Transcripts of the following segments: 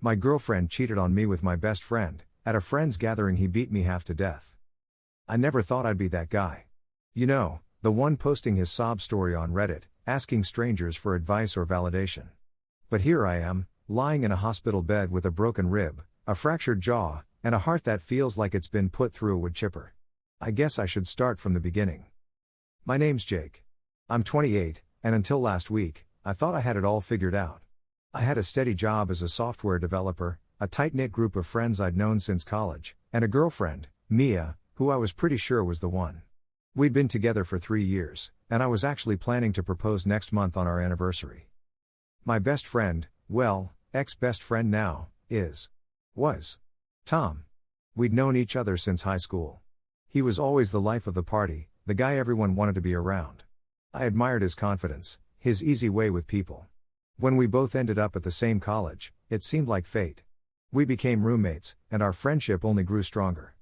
My girlfriend cheated on me with my best friend. At a friend's gathering he beat me half to death. I never thought I'd be that guy. You know, the one posting his sob story on Reddit, asking strangers for advice or validation. But here I am, lying in a hospital bed with a broken rib, a fractured jaw, and a heart that feels like it's been put through a wood chipper. I guess I should start from the beginning. My name's Jake. I'm 28, and until last week, I thought I had it all figured out. I had a steady job as a software developer, a tight-knit group of friends I'd known since college, and a girlfriend, Mia, who I was pretty sure was the one. We'd been together for 3 years, and I was actually planning to propose next month on our anniversary. My best friend, well, ex-best friend now, was Tom. We'd known each other since high school. He was always the life of the party, the guy everyone wanted to be around. I admired his confidence, his easy way with people. When we both ended up at the same college, it seemed like fate. We became roommates, and our friendship only grew stronger.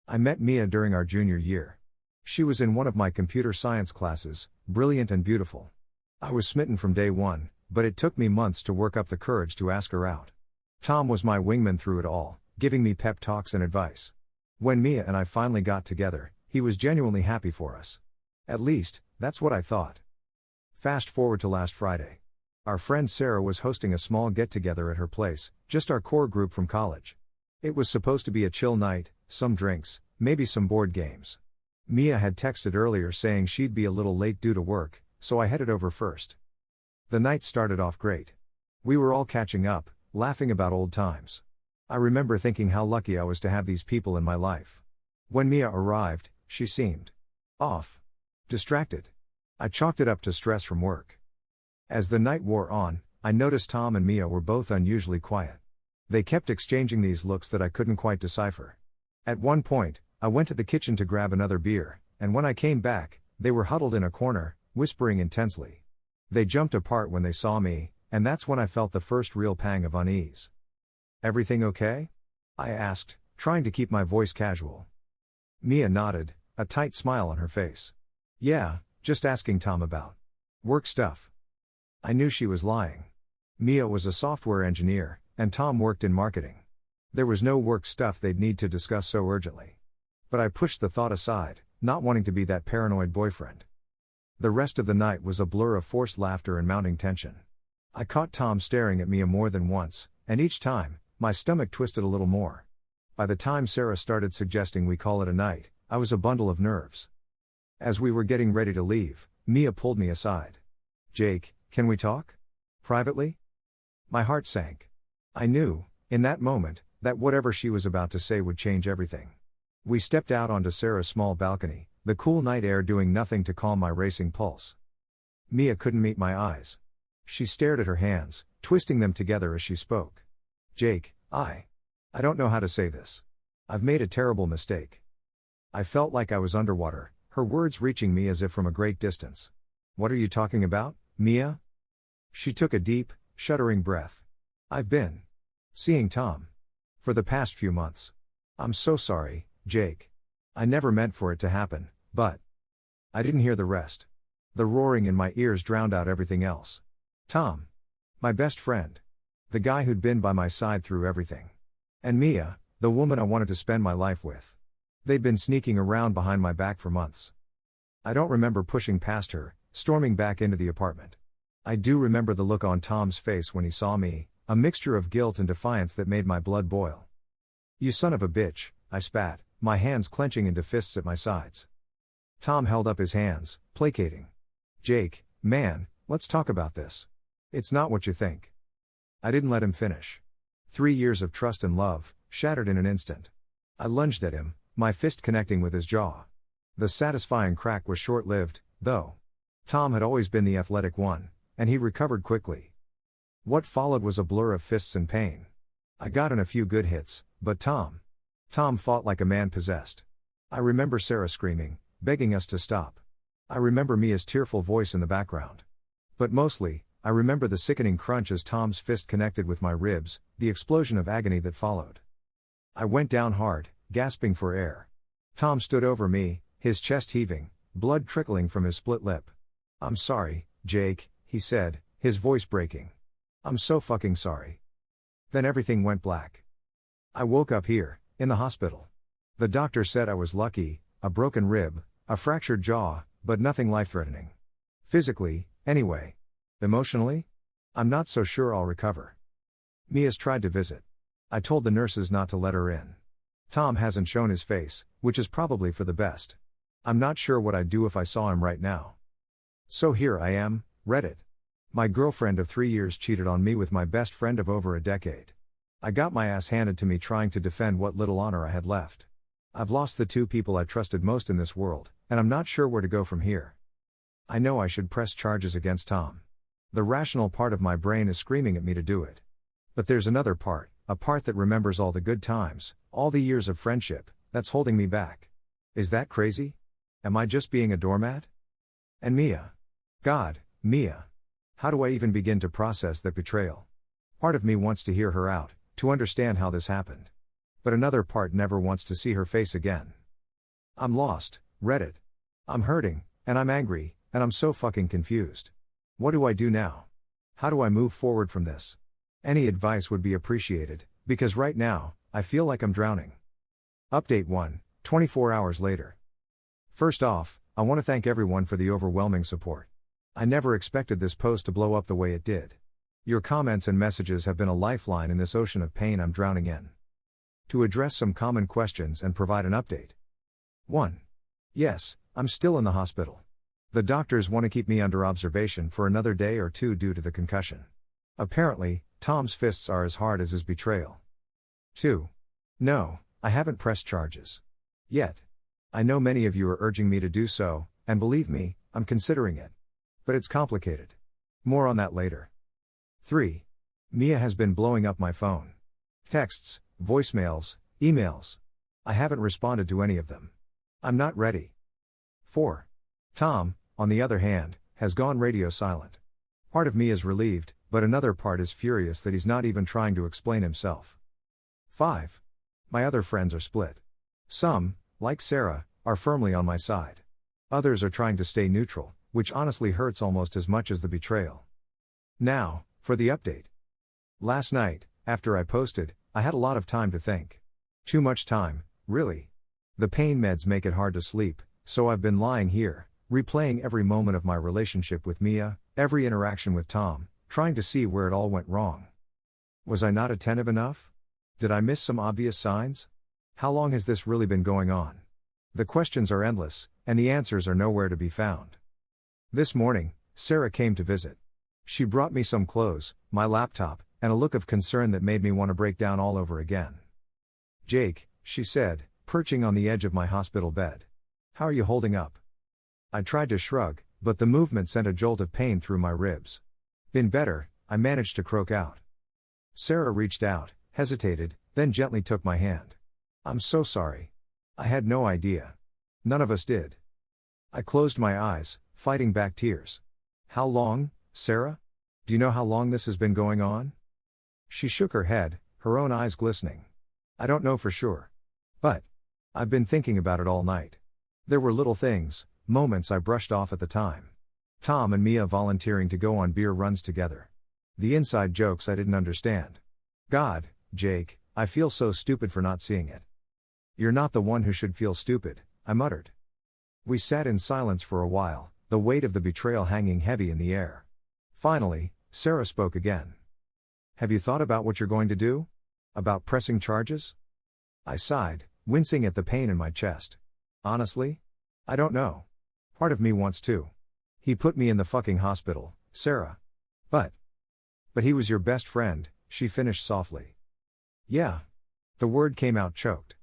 I met Mia during our junior year. She was in one of my computer science classes, brilliant and beautiful. I was smitten from day one, but it took me months to work up the courage to ask her out. Tom was my wingman through it all, giving me pep talks and advice. When Mia and I finally got together, he was genuinely happy for us. At least, that's what I thought. Fast forward to last Friday. Our friend Sarah was hosting a small get-together at her place, just our core group from college. It was supposed to be a chill night, some drinks, maybe some board games. Mia had texted earlier saying she'd be a little late due to work, so I headed over first. The night started off great. We were all catching up, laughing about old times. I remember thinking how lucky I was to have these people in my life. When Mia arrived, she seemed off. Distracted. I chalked it up to stress from work. As the night wore on, I noticed Tom and Mia were both unusually quiet. They kept exchanging these looks that I couldn't quite decipher. At one point, I went to the kitchen to grab another beer, and when I came back, they were huddled in a corner, whispering intensely. They jumped apart when they saw me, and that's when I felt the first real pang of unease. "Everything okay?" I asked, trying to keep my voice casual. Mia nodded, a tight smile on her face. "Yeah, just asking Tom about work stuff." I knew she was lying. Mia was a software engineer, and Tom worked in marketing. There was no work stuff they'd need to discuss so urgently. But I pushed the thought aside, not wanting to be that paranoid boyfriend. The rest of the night was a blur of forced laughter and mounting tension. I caught Tom staring at Mia more than once, and each time, my stomach twisted a little more. By the time Sarah started suggesting we call it a night, I was a bundle of nerves. As we were getting ready to leave, Mia pulled me aside. "Jake, can we talk? Privately?" My heart sank. I knew, in that moment, that whatever she was about to say would change everything. We stepped out onto Sarah's small balcony, the cool night air doing nothing to calm my racing pulse. Mia couldn't meet my eyes. She stared at her hands, twisting them together as she spoke. "Jake, I don't know how to say this. I've made a terrible mistake." I felt like I was underwater, her words reaching me as if from a great distance. "What are you talking about, Mia?" She took a deep, shuddering breath. "I've been seeing Tom for the past few months. I'm so sorry, Jake. I never meant for it to happen, but..." I didn't hear the rest. The roaring in my ears drowned out everything else. Tom. My best friend. The guy who'd been by my side through everything. And Mia, the woman I wanted to spend my life with. They'd been sneaking around behind my back for months. I don't remember pushing past her, storming back into the apartment. I do remember the look on Tom's face when he saw me, a mixture of guilt and defiance that made my blood boil. "You son of a bitch," I spat, my hands clenching into fists at my sides. Tom held up his hands, placating. "Jake, man, let's talk about this. It's not what you think." I didn't let him finish. 3 years of trust and love, shattered in an instant. I lunged at him, my fist connecting with his jaw. The satisfying crack was short-lived, though. Tom had always been the athletic one, and he recovered quickly. What followed was a blur of fists and pain. I got in a few good hits, but Tom fought like a man possessed. I remember Sarah screaming, begging us to stop. I remember Mia's tearful voice in the background. But mostly, I remember the sickening crunch as Tom's fist connected with my ribs, the explosion of agony that followed. I went down hard, gasping for air. Tom stood over me, his chest heaving, blood trickling from his split lip. "I'm sorry, Jake," he said, his voice breaking. "I'm so fucking sorry." Then everything went black. I woke up here, in the hospital. The doctor said I was lucky, a broken rib, a fractured jaw, but nothing life-threatening. Physically, anyway. Emotionally? I'm not so sure I'll recover. Mia's tried to visit. I told the nurses not to let her in. Tom hasn't shown his face, which is probably for the best. I'm not sure what I'd do if I saw him right now. So here I am, Reddit. My girlfriend of 3 years cheated on me with my best friend of over a decade. I got my ass handed to me trying to defend what little honor I had left. I've lost the two people I trusted most in this world, and I'm not sure where to go from here. I know I should press charges against Tom. The rational part of my brain is screaming at me to do it. But there's another part, a part that remembers all the good times, all the years of friendship, that's holding me back. Is that crazy? Am I just being a doormat? And Mia. God, Mia. How do I even begin to process that betrayal? Part of me wants to hear her out, to understand how this happened. But another part never wants to see her face again. I'm lost, Reddit. I'm hurting, and I'm angry, and I'm so fucking confused. What do I do now? How do I move forward from this? Any advice would be appreciated, because right now, I feel like I'm drowning. Update 1, 24 hours later. First off, I want to thank everyone for the overwhelming support. I never expected this post to blow up the way it did. Your comments and messages have been a lifeline in this ocean of pain I'm drowning in. To address some common questions and provide an update. 1. Yes, I'm still in the hospital. The doctors want to keep me under observation for another day or two due to the concussion. Apparently, Tom's fists are as hard as his betrayal. 2. No, I haven't pressed charges. Yet. I know many of you are urging me to do so, and believe me, I'm considering it. But it's complicated. More on that later. 3. Mia has been blowing up my phone. Texts, voicemails, emails. I haven't responded to any of them. I'm not ready. 4. Tom, on the other hand, has gone radio silent. Part of me is relieved, but another part is furious that he's not even trying to explain himself. 5. My other friends are split. Some, like Sarah, are firmly on my side. Others are trying to stay neutral, which honestly hurts almost as much as the betrayal. Now, for the update. Last night, after I posted, I had a lot of time to think. Too much time, really. The pain meds make it hard to sleep, so I've been lying here, replaying every moment of my relationship with Mia, every interaction with Tom, trying to see where it all went wrong. Was I not attentive enough? Did I miss some obvious signs? How long has this really been going on? The questions are endless, and the answers are nowhere to be found. This morning, Sarah came to visit. She brought me some clothes, my laptop, and a look of concern that made me want to break down all over again. Jake, she said, perching on the edge of my hospital bed. How are you holding up? I tried to shrug, but the movement sent a jolt of pain through my ribs. Been better, I managed to croak out. Sarah reached out, hesitated, then gently took my hand. I'm so sorry. I had no idea. None of us did. I closed my eyes, fighting back tears. How long, Sarah? Do you know how long this has been going on? She shook her head, her own eyes glistening. I don't know for sure. But I've been thinking about it all night. There were little things, moments I brushed off at the time. Tom and Mia volunteering to go on beer runs together. The inside jokes I didn't understand. God, Jake, I feel so stupid for not seeing it. You're not the one who should feel stupid, I muttered. We sat in silence for a while, the weight of the betrayal hanging heavy in the air. Finally, Sarah spoke again. Have you thought about what you're going to do? About pressing charges? I sighed, wincing at the pain in my chest. Honestly? I don't know. Part of me wants to. He put me in the fucking hospital, Sarah. But he was your best friend, she finished softly. Yeah. The word came out choked.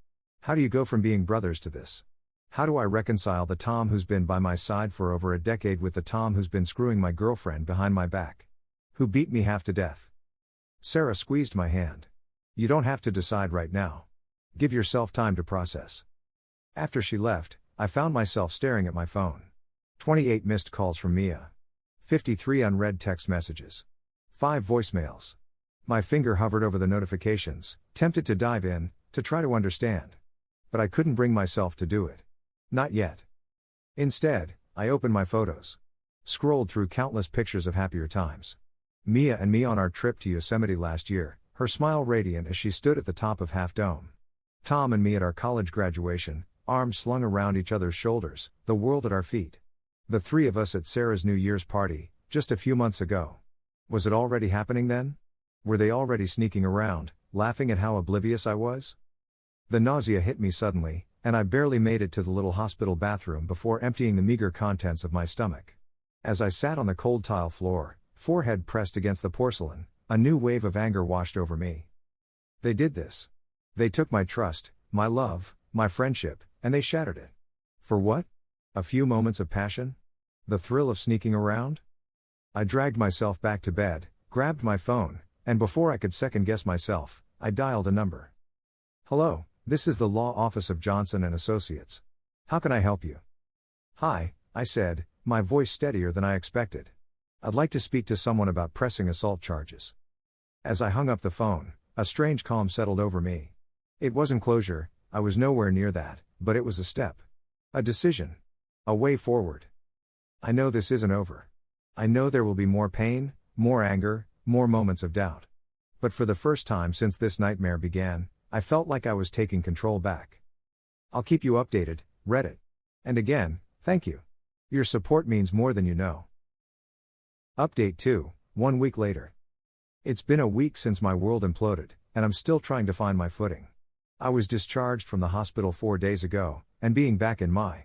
How do you go from being brothers to this? How do I reconcile the Tom who's been by my side for over a decade with the Tom who's been screwing my girlfriend behind my back? Who beat me half to death? Sarah squeezed my hand. You don't have to decide right now. Give yourself time to process. After she left, I found myself staring at my phone. 28 missed calls from Mia. 53 unread text messages. 5 voicemails. My finger hovered over the notifications, tempted to dive in, to try to understand. But I couldn't bring myself to do it. Not yet. Instead, I opened my photos. Scrolled through countless pictures of happier times. Mia and me on our trip to Yosemite last year, her smile radiant as she stood at the top of Half Dome. Tom and me at our college graduation, arms slung around each other's shoulders, the world at our feet. The three of us at Sarah's New Year's party, just a few months ago. Was it already happening then? Were they already sneaking around, laughing at how oblivious I was? The nausea hit me suddenly, and I barely made it to the little hospital bathroom before emptying the meager contents of my stomach. As I sat on the cold tile floor, forehead pressed against the porcelain, a new wave of anger washed over me. They did this. They took my trust, my love, my friendship, and they shattered it. For what? A few moments of passion? The thrill of sneaking around? I dragged myself back to bed, grabbed my phone, and before I could second-guess myself, I dialed a number. Hello, this is the law office of Johnson & Associates. How can I help you? Hi, I said, my voice steadier than I expected. I'd like to speak to someone about pressing assault charges. As I hung up the phone, a strange calm settled over me. It wasn't closure, I was nowhere near that, but it was a step. A decision. A way forward. I know this isn't over. I know there will be more pain, more anger, more moments of doubt. But for the first time since this nightmare began, I felt like I was taking control back. I'll keep you updated, Reddit. And again, thank you. Your support means more than you know. Update 2, 1 week later. It's been a week since my world imploded, and I'm still trying to find my footing. I was discharged from the hospital 4 days ago, and being back in my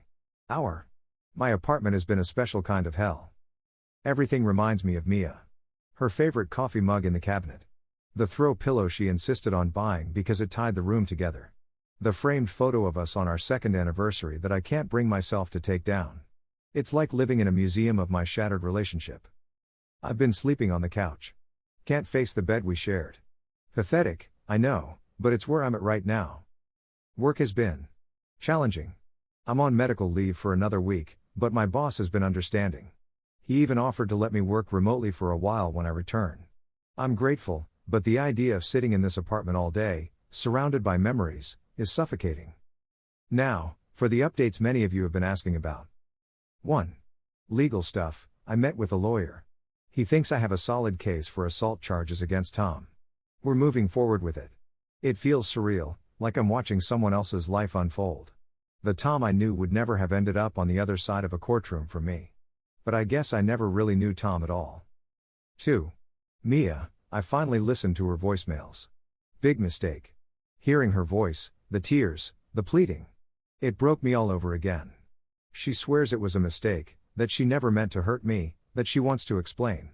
apartment has been a special kind of hell. Everything reminds me of Mia. Her favorite coffee mug in the cabinet. The throw pillow she insisted on buying because it tied the room together. The framed photo of us on our second anniversary that I can't bring myself to take down. It's like living in a museum of my shattered relationship. I've been sleeping on the couch. Can't face the bed we shared. Pathetic, I know, but it's where I'm at right now. Work has been challenging. I'm on medical leave for another week, but my boss has been understanding. He even offered to let me work remotely for a while when I return. I'm grateful, but the idea of sitting in this apartment all day, surrounded by memories, is suffocating. Now, for the updates many of you have been asking about. 1. Legal stuff. I met with a lawyer. He thinks I have a solid case for assault charges against Tom. We're moving forward with it. It feels surreal, like I'm watching someone else's life unfold. The Tom I knew would never have ended up on the other side of a courtroom from me. But I guess I never really knew Tom at all. 2. Mia, I finally listened to her voicemails. Big mistake. Hearing her voice, the tears, the pleading. It broke me all over again. She swears it was a mistake, that she never meant to hurt me, that she wants to explain.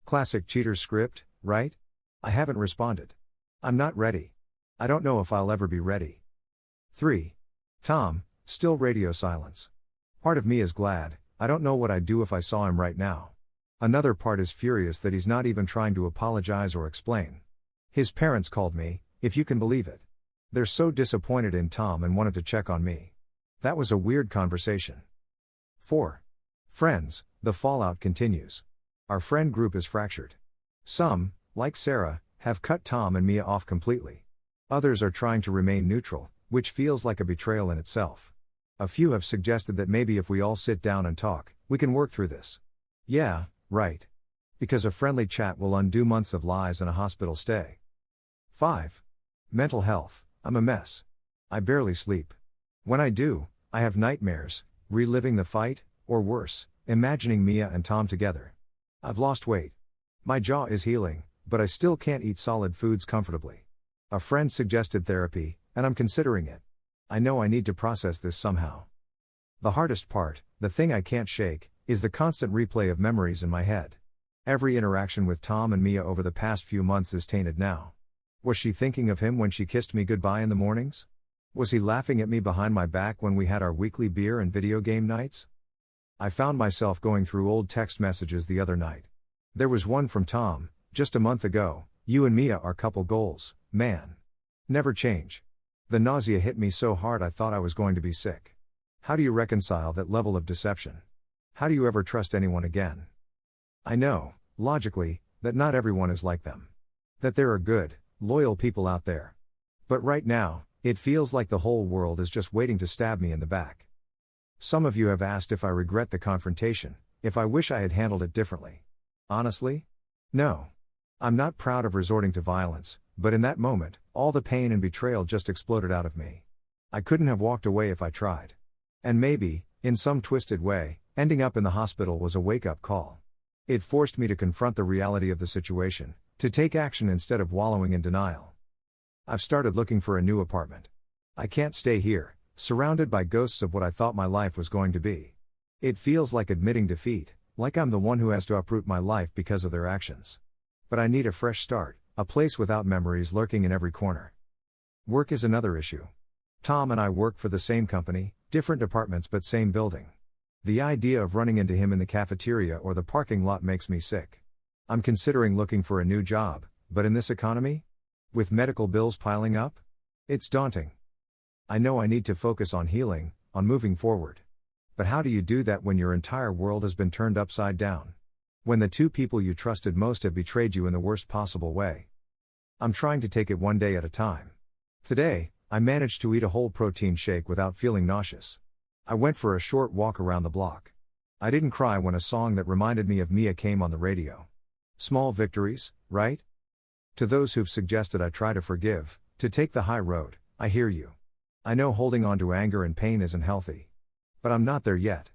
Classic cheater script, right? I haven't responded. I'm not ready. I don't know if I'll ever be ready. 3. Tom, still radio silence. Part of me is glad, I don't know what I'd do if I saw him right now. Another part is furious that he's not even trying to apologize or explain. His parents called me, if you can believe it. They're so disappointed in Tom and wanted to check on me. That was a weird conversation. 4. Friends, the fallout continues. Our friend group is fractured. Some, like Sarah, have cut Tom and Mia off completely. Others are trying to remain neutral, which feels like a betrayal in itself. A few have suggested that maybe if we all sit down and talk, we can work through this. Yeah, right. Because a friendly chat will undo months of lies and a hospital stay. 5. Mental health, I'm a mess. I barely sleep. When I do, I have nightmares, reliving the fight, or worse, imagining Mia and Tom together. I've lost weight. My jaw is healing, but I still can't eat solid foods comfortably. A friend suggested therapy, and I'm considering it. I know I need to process this somehow. The hardest part, the thing I can't shake, is the constant replay of memories in my head. Every interaction with Tom and Mia over the past few months is tainted now. Was she thinking of him when she kissed me goodbye in the mornings? Was he laughing at me behind my back when we had our weekly beer and video game nights? I found myself going through old text messages the other night. There was one from Tom, just a month ago. You and Mia are couple goals, man. Never change. The nausea hit me so hard I thought I was going to be sick. How do you reconcile that level of deception? How do you ever trust anyone again? I know, logically, that not everyone is like them. That there are good, loyal people out there. But right now, it feels like the whole world is just waiting to stab me in the back. Some of you have asked if I regret the confrontation, if I wish I had handled it differently. Honestly? No. I'm not proud of resorting to violence, but in that moment, all the pain and betrayal just exploded out of me. I couldn't have walked away if I tried. And maybe, in some twisted way, ending up in the hospital was a wake-up call. It forced me to confront the reality of the situation, to take action instead of wallowing in denial. I've started looking for a new apartment. I can't stay here, surrounded by ghosts of what I thought my life was going to be. It feels like admitting defeat, like I'm the one who has to uproot my life because of their actions. But I need a fresh start, a place without memories lurking in every corner. Work is another issue. Tom and I work for the same company, different departments but same building. The idea of running into him in the cafeteria or the parking lot makes me sick. I'm considering looking for a new job, but in this economy? With medical bills piling up? It's daunting. I know I need to focus on healing, on moving forward. But how do you do that when your entire world has been turned upside down? When the two people you trusted most have betrayed you in the worst possible way? I'm trying to take it one day at a time. Today, I managed to eat a whole protein shake without feeling nauseous. I went for a short walk around the block. I didn't cry when a song that reminded me of Mia came on the radio. Small victories, right? To those who've suggested I try to forgive, to take the high road, I hear you. I know holding on to anger and pain isn't healthy. But I'm not there yet.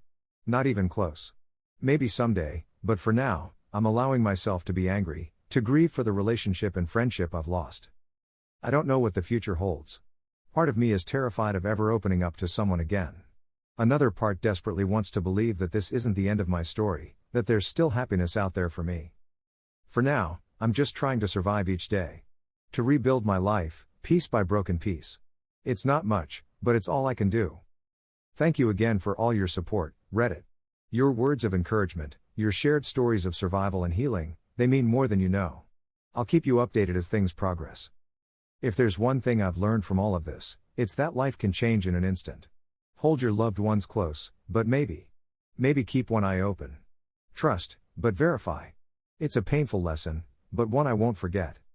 Not even close. Maybe someday, but for now, I'm allowing myself to be angry, to grieve for the relationship and friendship I've lost. I don't know what the future holds. Part of me is terrified of ever opening up to someone again. Another part desperately wants to believe that this isn't the end of my story, that there's still happiness out there for me. For now, I'm just trying to survive each day. To rebuild my life, piece by broken piece. It's not much, but it's all I can do. Thank you again for all your support, Reddit. Your words of encouragement, your shared stories of survival and healing, they mean more than you know. I'll keep you updated as things progress. If there's one thing I've learned from all of this, it's that life can change in an instant. Hold your loved ones close, but maybe keep one eye open. Trust, but verify. It's a painful lesson, but one I won't forget.